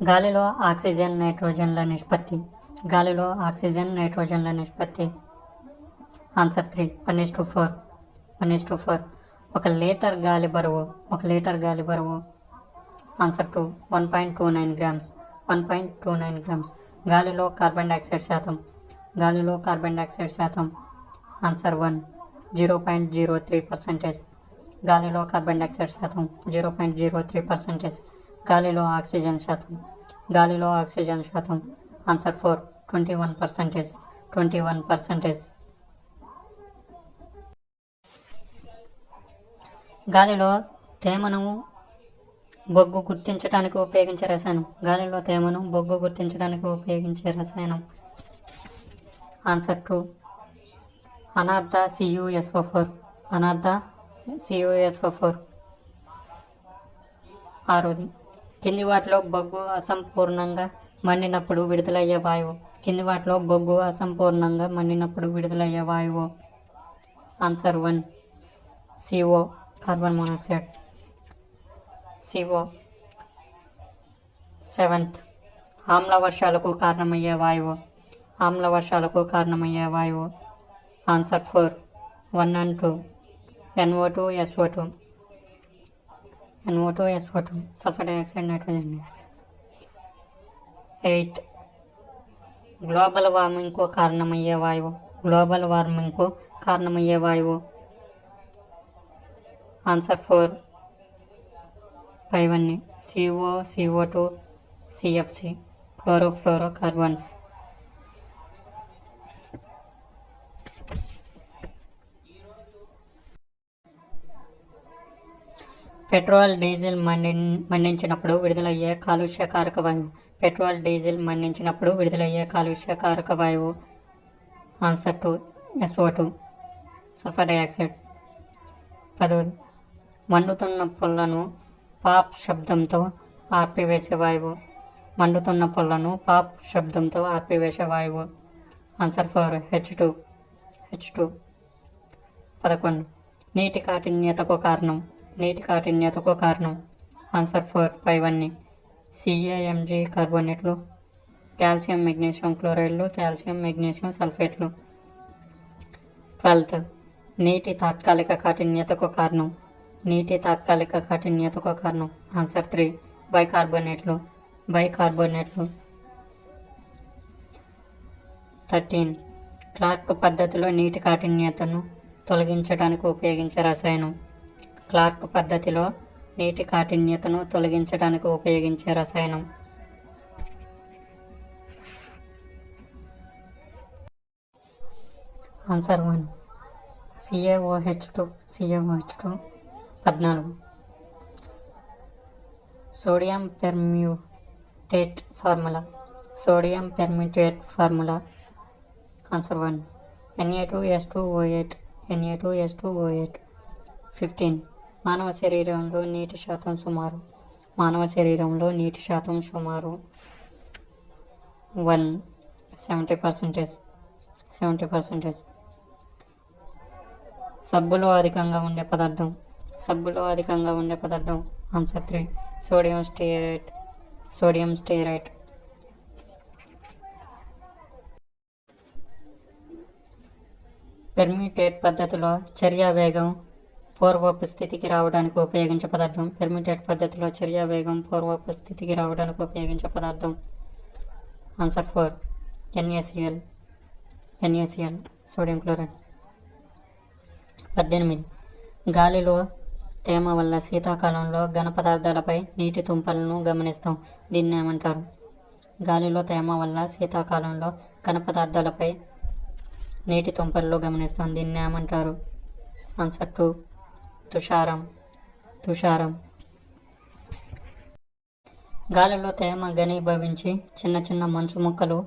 గాలిలో ఆక్సిజన్ నైట్రోజన్ల నిష్పత్తి. గాలిలో ఆక్సిజన్ నైట్రోజన్ల నిష్పత్తి. ఆన్సర్ 3 1:4. 1:4. ఒక లీటర్ గాలి బరువు. Answer 2 1.29 grams. 1.29 గ్రామ్స్. గాలిలో కార్బన్ డైఆక్సైడ్ శాతం. ఆన్సర్ 1 0.03%. గాలిలో కార్బన్ డైఆక్సైడ్ శాతం 0.03%. గాలిలో ఆక్సిజన్ శాతం. ఆన్సర్ 4 21%. 21%. గాలిలో తేమను బొగ్గు గుర్తించడానికి ఉపయోగించే రసాయనం. ఆన్సర్ 2 అనర్థ CuSO4. ఆరోది కింది వాటిలో బొగ్గు అసంపూర్ణంగా మండినప్పుడు విడుదలయ్యే వాయువు. Answer 1 CO carbon monoxide. CO. 7th ఆమ్ల వర్షాలకు కారణమయ్యే వాయువు. Answer 4 1 and 2 NO2 SO2 sulphur dioxide nitrogen dioxide. 8th global వార్మింగ్కు కారణమయ్యే వాయువు. Answer 4 5 CO CO2 CFC chlorofluorocarbons. Petrol diesel మండించినప్పుడు విడుదలయ్యే కాలుష్యకారక వాయువు. Answer 2 SO2 sulphur dioxide. 10 మండుతున్న పొల్లను పాప్ శబ్దంతో ఆర్పివేసే వాయువు. Answer 4 H2. 11 నీటి కాఠిన్యతకు కారణం. ఆన్సర్ 4 5 CaMg కార్బోనేట్లు, కాల్షియం మెగ్నీషియం క్లోరైడ్లు, కాల్షియం మెగ్నీషియం సల్ఫేట్లు. 12 నీటి తాత్కాలిక కాఠిన్యతకు కారణం. ఆన్సర్ 3 బైకార్బోనేట్లు. 13 క్లార్క్ పద్ధతిలో నీటి కాఠిన్యతను తొలగించడానికి ఉపయోగించే రసాయనం. Answer 1 CaOH2. 14 sodium permutate formula. Answer 1 Na2S2O8. 15 మానవ శరీరంలో నీటి శాతం సుమారు. 70%. సబ్బులో అధికంగా ఉండే పదార్థం. Answer 3 sodium స్టేరైట్. పెర్మ్యూటేట్ పద్ధతిలో చర్యా వేగం పూర్వపు స్థితికి రావడానికి ఉపయోగించే పదార్థం. Answer 4 NaCl sodium chloride. 18 గాలిలో తేమ వల్ల శీతాకాలంలో ఘన పదార్థాలపై నీటి తుంపర్లను గమనిస్తాం. దీన్ని ఏమంటారు? గాలిలో తేమ వల్ల శీతాకాలంలో ఘన పదార్థాలపై నీటి తుంపర్లు గమనిస్తాం. దీన్ని ఏమంటారు? ఆన్సర్ 2 తుషారం. గాలిలో తేమ ఘనీభవించి చిన్న చిన్న మంచు ముక్కలు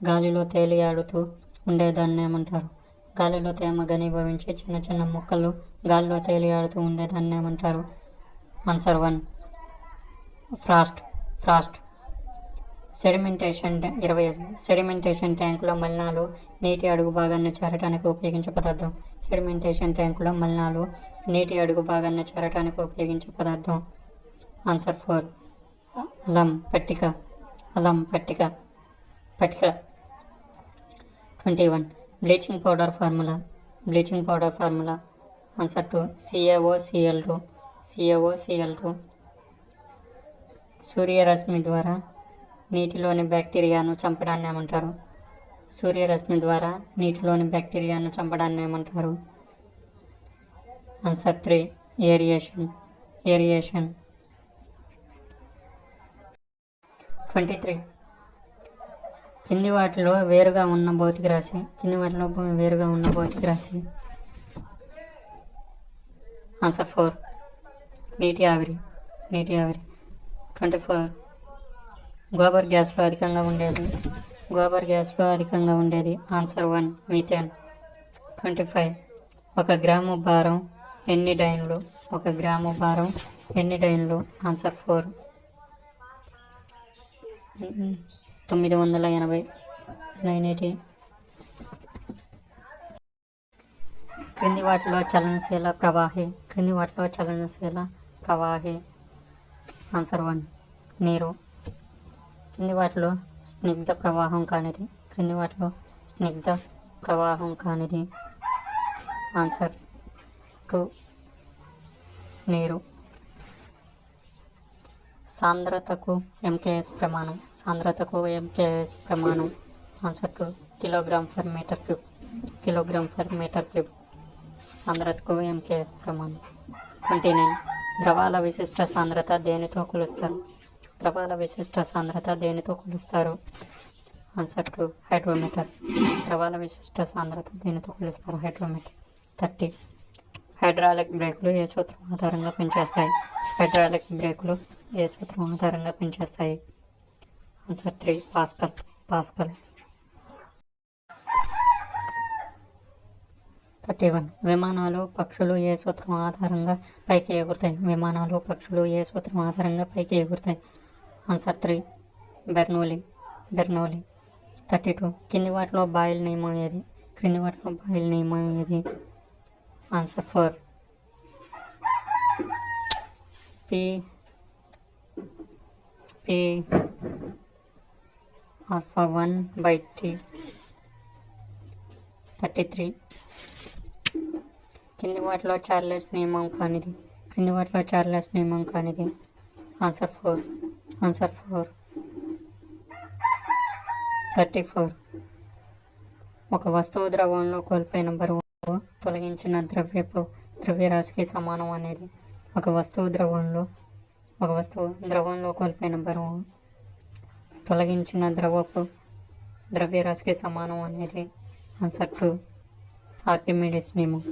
గాలిలో తేలియాడుతూ ఉండేదాన్ని ఏమంటారు? గాలిలో తేమ ఘనీభవించి చిన్న చిన్న ముక్కలు గాలిలో తేలియాడుతూ ఉండేదాన్ని ఏమంటారు? Answer 1 Frost. సెడిమెంటేషన్ 25 సెడిమెంటేషన్ ట్యాంకులో మలినాలు నీటి అడుగు భాగాన్ని చేరటానికి ఉపయోగించే పదార్థం. ఆన్సర్ 4 అలం పట్టిక. అల్లం పట్టిక 21. Bleaching powder formula answer 2 CaOCl2. సూర్యరశ్మి ద్వారా నీటిలోని బ్యాక్టీరియాను చంపడాన్ని ఏమంటారు? Answer 3 aeration. 23. కింది వాటిలో వేరుగా ఉన్న భౌతిక రాశి ఆన్సర్ 4 నీటి ఆవిరి. 24. గోబర్ గ్యాస్లో అధికంగా ఉండేది ఆన్సర్ 1 మీథేన్. 25. 1 గ్రాము భారం ఎన్ని డైన్లు? ఆన్సర్ 4 980. 980. క్రింది వాటిలో చలనశీల ప్రవాహి ఆన్సర్ 1 నీరు. క్రింది వాటిలో స్నిగ్ధ ప్రవాహం కానిది ఆన్సర్ 2 నీరు. సాంద్రతకు MKS ప్రమాణం answer 2 kilogram per metre cube. సాంద్రతకు MKS ప్రమాణం. 29. ద్రవాల విశిష్ట సాంద్రత దేనితో కొలుస్తారు? Answer 2 hydrometer. ద్రవాల విశిష్ట సాంద్రత దేనితో కొలుస్తారు? హైడ్రోమీటర్. 30. హైడ్రాలిక్ బ్రేకులు ఏ సూత్రం ఆధారంగా పనిచేస్తాయి? Answer 3 pascal. 31. విమానాలు పక్షులు ఏ సూత్రం ఆధారంగా పైకి ఎగురుతాయి? Answer 3 Bernoulli. 32. కింది వాటిలో బాయిల్ నియమం ఏది? Answer 4 P(α1/T). 33. కింది వాటిలో చార్లెస్ నియమం కానిది ఆన్సర్ 4 34. ఒక వస్తువు ద్రవంలో కోల్పోయిన బరువు తొలగించిన ద్రవ్యరాశికి సమానం అనేది. ఒక వస్తువు ద్రవంలో కోల్పోయిన బరువు తొలగించిన ద్రవ్యరాశికి సమానం అనేది ఆన్సర్ 2 ఆర్కిమిడిస్ నియమం.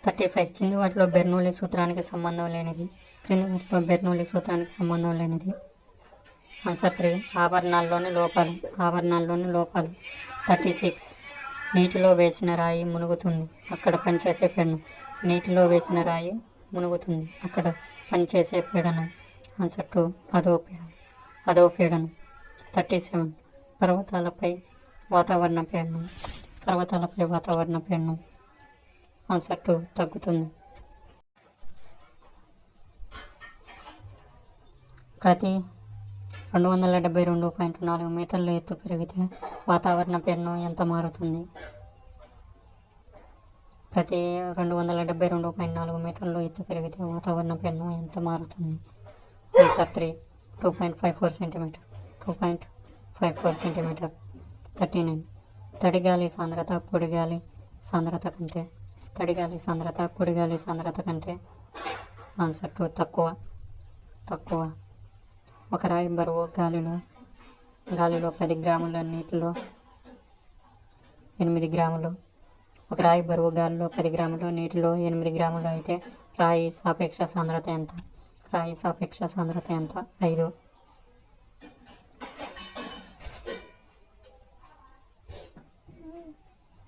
35. కింది వాటిలో బెర్నౌలీ సూత్రానికి సంబంధం లేనిది ఆన్సర్ 3 ఆభరణాల్లోని లోపాలు. 36. నీటిలో వేసిన రాయి మునుగుతుంది, అక్కడ పనిచేసే పీడనం ఆన్సర్ 2 అదో పీడనం. 37. పర్వతాలపై వాతావరణ పీడనం ఆన్సర్ 2 తగ్గుతుంది. ప్రతి 272.4 మీటర్ల ఎత్తు పెరిగితే వాతావరణ పీడనం ఎంత మారుతుంది? ప్రతి 272.4 మీటర్లు ఎత్తు పెరిగితే వాతావరణ పీడనం ఎంత మారుతుంది? Answer 3 2.54 centimetre. 39. తడిగాలి సాంద్రత పొడిగాలి సాంద్రత కంటే ఆన్సర్ 2 తక్కువ. ఒక రాయి బరువు గాలిలో 10 గ్రాముల, నీటిలో 8 గ్రాములు. ఒక రాయి బరువు గాలిలో 10 గ్రాములు, నీటిలో 8 గ్రాములు అయితే రాయి సాపేక్ష సాంద్రత ఎంత? 5.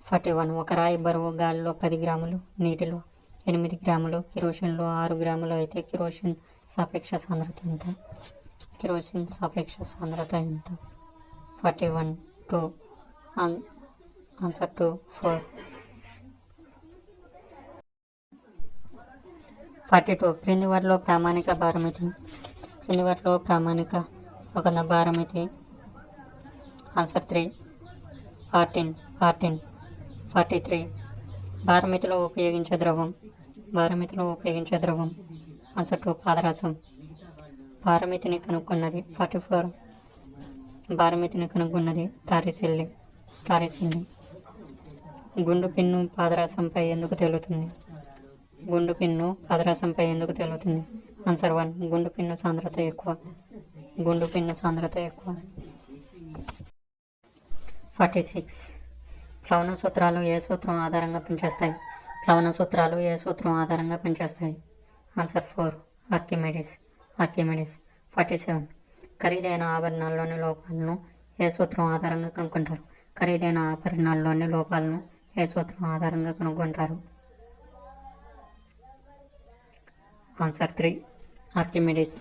41. ఒక రాయి బరువు గాలిలో 10 గ్రాములు, నీటిలో 8 గ్రాములు, కిరోసిన్లో 6 గ్రాములు అయితే కిరోసిన్ సాపేక్ష సాంద్రత ఎంత? 41 2 ఆన్సర్ 2 4. 42. క్రింది వాటిలో ప్రామాణిక భారం క్రింది వాటిలో ప్రామాణిక ఒక భారమితి. ఆన్సర్ 3. 14. 43. భారమితిలో ఉపయోగించే ద్రవం. ఆన్సర్ 2. పాదరసం. భారమితిని కనుక్కున్నది 44. భారమితిని కనుక్కున్నది టారిసిల్లి. గుండు పిన్ను పాదరసంపై ఎందుకు తేలుతుంది? ఆన్సర్ 1. గుండు పిన్ను సాంద్రత ఎక్కువ. 46. ప్లవన సూత్రాలు ఏ సూత్రం ఆధారంగా పనిచేస్తాయి? ఆన్సర్ 4. ఆర్కిమెడిస్. 47. ఖరీదైన ఆభరణాల్లోని లోపాలను ఏ సూత్రం ఆధారంగా కనుక్కుంటారు? ఆన్సర్ 3. ఆర్కిమెడిస్.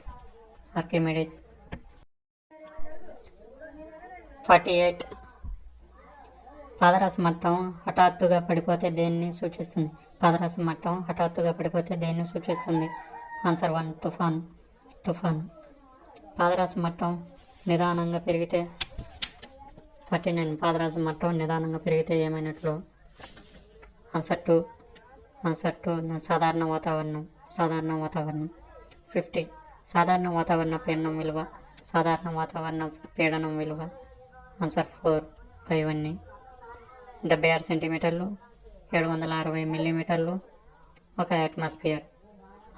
48. పాదరస మట్టం హఠాత్తుగా పడిపోతే దేన్ని సూచిస్తుంది? ఆన్సర్ 1. తుఫాన్. పాదరస మట్టం నిదానంగా పెరిగితే 49. పాదరస మట్టం నిదానంగా పెరిగితే ఏమైనట్లు? ఆన్సర్ 2. సాధారణ వాతావరణం. 50. సాధారణ వాతావరణ పీడనం విలువ. ఆన్సర్ 4. 5. 76 సెంటీమీటర్లు, 760 మిల్లీమీటర్లు, 1 అట్మాస్ఫియర్.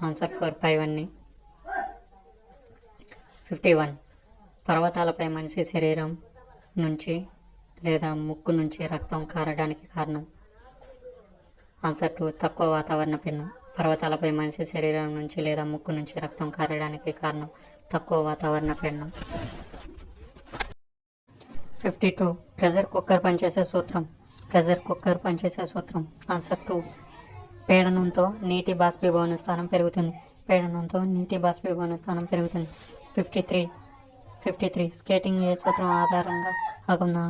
ఆన్సర్ 4. 5. 51. పర్వతాలపై మనిషి శరీరం నుంచి లేదా ముక్కు నుంచి రక్తం కారడానికి కారణం? ఆన్సర్ 2. తక్కువ వాతావరణ పీడనం. పర్వతాలపై మనిషి శరీరం నుంచి లేదా ముక్కు నుంచి రక్తం కారడానికి కారణం తక్కువ వాతావరణ పీడనం. 52. ప్రెషర్ కుక్కర్ పనిచేసే సూత్రం. ఆన్సర్ 2. పీడనంతో నీటి బాష్పీభవన స్థానం పెరుగుతుంది. 53. స్కేటింగ్ ఏ సూత్రం ఆధారంగా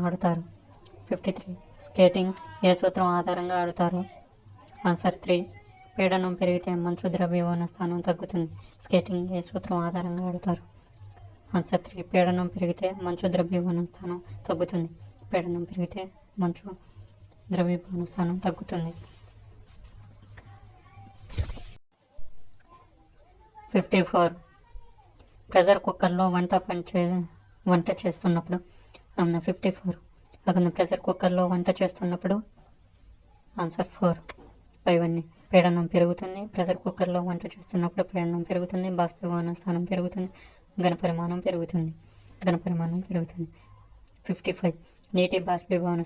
ఆడుతారు? 53. స్కేటింగ్ ఏ సూత్రం ఆధారంగా ఆడుతారు? ఆన్సర్ 3. పీడనం పెరిగితే మంచు ద్రవ్యమాన స్థానం తగ్గుతుంది. స్కేటింగ్ ఏ సూత్రం ఆధారంగా ఆడుతారు? ఆన్సర్ 3. పీడనం పెరిగితే మంచు ద్రవ్యమాన స్థానం తగ్గుతుంది. 54. ప్రెషర్ కుక్కర్లో వంట చేస్తున్నప్పుడు 54. ప్రెషర్ కుక్కర్లో వంట చేస్తున్నప్పుడు ఆన్సర్ 4. 5. పీడనం పెరుగుతుంది. ప్రెషర్ కుక్కర్లో వంట చేస్తున్నప్పుడు పీడనం పెరుగుతుంది, బాష్పీభవన స్థానం పెరుగుతుంది, ఘనపరిమాణం పెరుగుతుంది. 55. నీటి బాష్పీభవన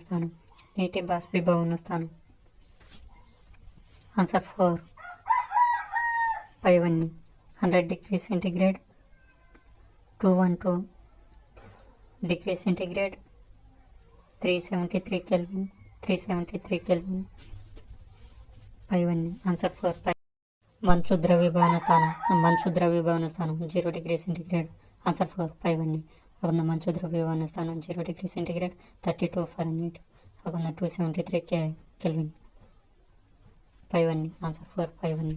స్థానం. Answer 4. 5. 100 degree centigrade, 212 degree centigrade, 373 kelvin. 5. Answer 4. మంచు ద్రవ్యభవన స్థానం 0 డిగ్రీ సెంటీగ్రేడ్. ఆన్సర్ 4. 5. మంచు ద్రవ్యభవన స్థానం 0 degree centigrade, 32 Fahrenheit, 273 kelvin. 5. Answer 4. 5.